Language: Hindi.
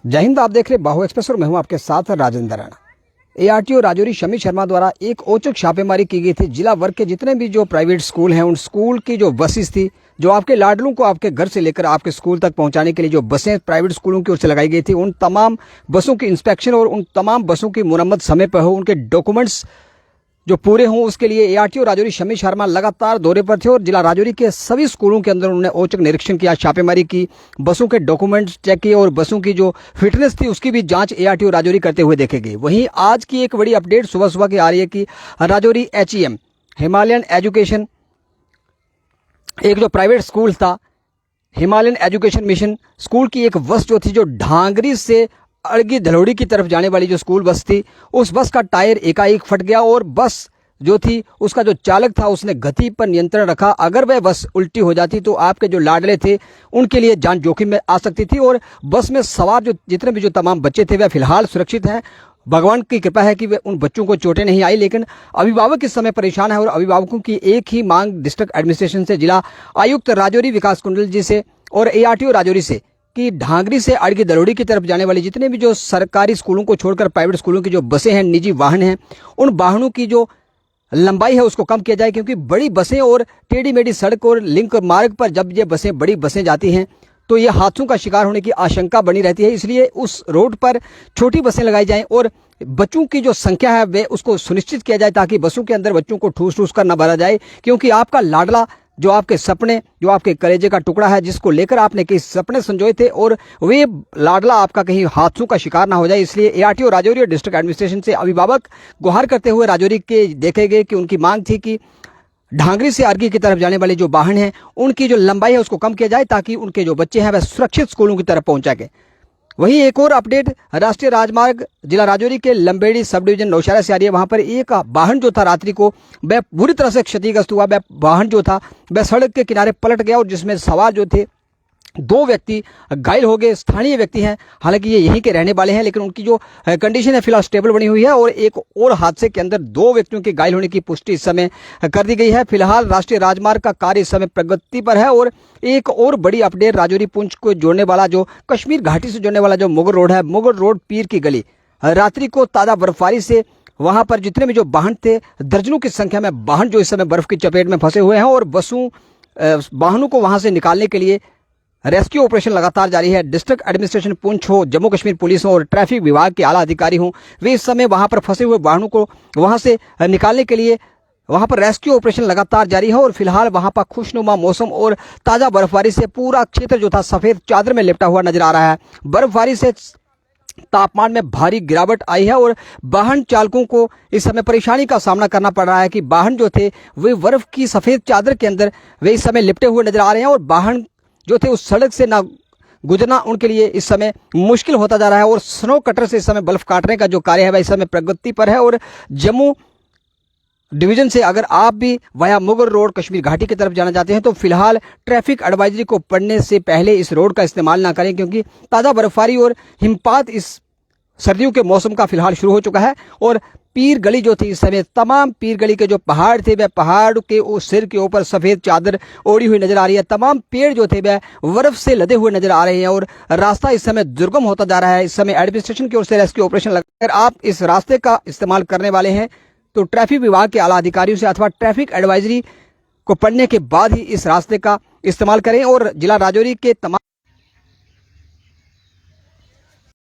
जय हिंद। आप देख रहे बाहु एक्सप्रेस और मैं हूं आपके साथ राजेंद्र राणा। एआरटीओ राजौरी शमी शर्मा द्वारा एक औचक छापेमारी की गई थी। जिला वर्ग के जितने भी जो प्राइवेट स्कूल हैं उन स्कूल की जो बसेस थी, जो आपके लाडलों को आपके घर से लेकर आपके स्कूल तक पहुंचाने के लिए जो बसें प्राइवेट स्कूलों की ओर से लगाई गई थी, उन तमाम बसों की इंस्पेक्शन और उन तमाम बसों की मुरम्मत समय पर हो, उनके डॉक्यूमेंट्स जो पूरे हों, उसके लिए एआरटीओ राजौरी शमी शर्मा लगातार दौरे पर थे और जिला राजौरी के सभी स्कूलों के अंदर उन्होंने औचक निरीक्षण किया, छापेमारी की, बसों के डॉक्यूमेंट्स चेक किए और बसों की जो फिटनेस थी उसकी भी जांच एआरटीओ राजौरी करते हुए देखे गए। वहीं आज की एक बड़ी अपडेट सुबह सुबह की आ रही है कि राजौरी एचईएम हिमालयन एजुकेशन, एक जो प्राइवेट स्कूल था हिमालयन एजुकेशन मिशन स्कूल की एक बस जो थी, जो ढांगरी से अड़गी धलौड़ी की तरफ जाने वाली जो स्कूल बस थी, उस बस का टायर एकाएक फट गया और बस जो थी उसका जो चालक था उसने गति पर नियंत्रण रखा। अगर वह बस उल्टी हो जाती तो आपके जो लाडले थे उनके लिए जान जोखिम में आ सकती थी। और बस में सवार जो जितने भी जो तमाम बच्चे थे वह फिलहाल सुरक्षित हैं। भगवान की कृपा है कि वे उन बच्चों को चोटें नहीं आई, लेकिन अभिभावक इस समय परेशान है और अभिभावकों की एक ही मांग डिस्ट्रिक्ट एडमिनिस्ट्रेशन से, जिला आयुक्त राजौरी विकास कुंडल जी से और एआरटीओ राजौरी से कि ढांगरी से अड़गी दलोड़ी की तरफ जाने वाली जितने भी जो सरकारी स्कूलों को छोड़कर प्राइवेट स्कूलों की जो बसें हैं, निजी वाहन हैं, उन वाहनों की जो लंबाई है उसको कम किया जाए, क्योंकि बड़ी बसें और टेढ़ी मेढ़ी सड़क और लिंक मार्ग पर जब ये बसें बड़ी बसें जाती हैं तो ये हादसों का शिकार होने की आशंका बनी रहती है। इसलिए उस रोड पर छोटी बसें लगाई जाएं और बच्चों की जो संख्या है वे उसको सुनिश्चित किया जाए, ताकि बसों के अंदर बच्चों को ठूस ठूस कर न भरा जाए। क्योंकि आपका लाडला, जो आपके सपने, जो आपके कलेजे का टुकड़ा है, जिसको लेकर आपने कई सपने संजोए थे, और वे लाडला आपका कहीं हादसों का शिकार ना हो जाए, इसलिए एआरटीओ राजौरी और डिस्ट्रिक्ट एडमिनिस्ट्रेशन से अभिभावक गुहार करते हुए राजौरी के देखे गए कि उनकी मांग थी कि ढांगरी से अर्गी की तरफ जाने वाले जो वाहन हैं उनकी जो लंबाई है उसको कम किया जाए, ताकि उनके जो बच्चे हैं वह सुरक्षित स्कूलों की तरफ पहुंच सके। वहीं एक और अपडेट राष्ट्रीय राजमार्ग जिला राजौरी के लंबेड़ी सब डिवीजन नौशहरा से आ रही है। वहां पर एक वाहन जो था रात्रि को वह बुरी तरह से क्षतिग्रस्त हुआ। वह वाहन जो था वह सड़क के किनारे पलट गया और जिसमें सवार जो थे 2 व्यक्ति घायल हो गए। स्थानीय व्यक्ति हैं, हालांकि ये यहीं के रहने वाले हैं, लेकिन उनकी जो कंडीशन है फिलहाल स्टेबल बनी हुई है। और एक और हादसे के अंदर 2 व्यक्तियों के घायल होने की पुष्टि इस समय कर दी गई है। फिलहाल राष्ट्रीय राजमार्ग का कार्य इस समय प्रगति पर है। और एक और बड़ी अपडेट, राजौरी पुंछ को जोड़ने वाला, जो कश्मीर घाटी से जोड़ने वाला जो मुगल रोड है, मुगल रोड पीर की गली, रात्रि को ताजा बर्फबारी से वहां पर जितने भी जो वाहन थे, दर्जनों की संख्या में वाहन जो इस समय बर्फ की चपेट में फंसे हुए हैं, और वाहनों को वहां से निकालने के लिए रेस्क्यू ऑपरेशन लगातार जारी है। डिस्ट्रिक्ट एडमिनिस्ट्रेशन पुंछ हो, जम्मू कश्मीर पुलिस हो और ट्रैफिक विभाग के आला अधिकारी हों, वे इस समय वहां पर फंसे हुए वाहनों को वहां से निकालने के लिए वहां पर रेस्क्यू ऑपरेशन लगातार जारी है। और फिलहाल वहां पर खुशनुमा मौसम और ताजा बर्फबारी से पूरा क्षेत्र जो था सफेद चादर में लिपटा हुआ नजर आ रहा है। बर्फबारी से तापमान में भारी गिरावट आई है और वाहन चालकों को इस समय परेशानी का सामना करना पड़ रहा है कि वाहन जो थे वे बर्फ की सफेद चादर के अंदर वे इस समय लिपटे हुए नजर आ रहे हैं और वाहन जो थे उस सड़क से ना गुजरना उनके लिए इस समय मुश्किल होता जा रहा है। और स्नो कटर से इस समय बर्फ काटने का जो कार्य है वह इस समय प्रगति पर है। और जम्मू डिवीजन से अगर आप भी वाया मुगल रोड कश्मीर घाटी की तरफ जाना चाहते हैं तो फिलहाल ट्रैफिक एडवाइजरी को पढ़ने से पहले इस रोड का इस्तेमाल ना करें, क्योंकि ताज़ा बर्फबारी और हिमपात इस सर्दियों के मौसम का फिलहाल शुरू हो चुका है। और पीर गली जो थी, इस समय तमाम पीर गली के जो पहाड़ थे वह पहाड़ के उस सिर के ऊपर सफ़ेद चादर ओढ़ी हुई नजर आ रही है। तमाम पेड़ जो थे वह बर्फ से लदे हुए नजर आ रहे हैं और रास्ता इस समय दुर्गम होता जा रहा है। इस समय एडमिनिस्ट्रेशन की ओर से रेस्क्यू ऑपरेशन लगाकर आप इस रास्ते का इस्तेमाल करने वाले हैं तो ट्रैफिक विभाग के आला अधिकारियों से अथवा ट्रैफिक एडवाइजरी को पढ़ने के बाद ही इस रास्ते का इस्तेमाल करें। और जिला राजौरी के तमाम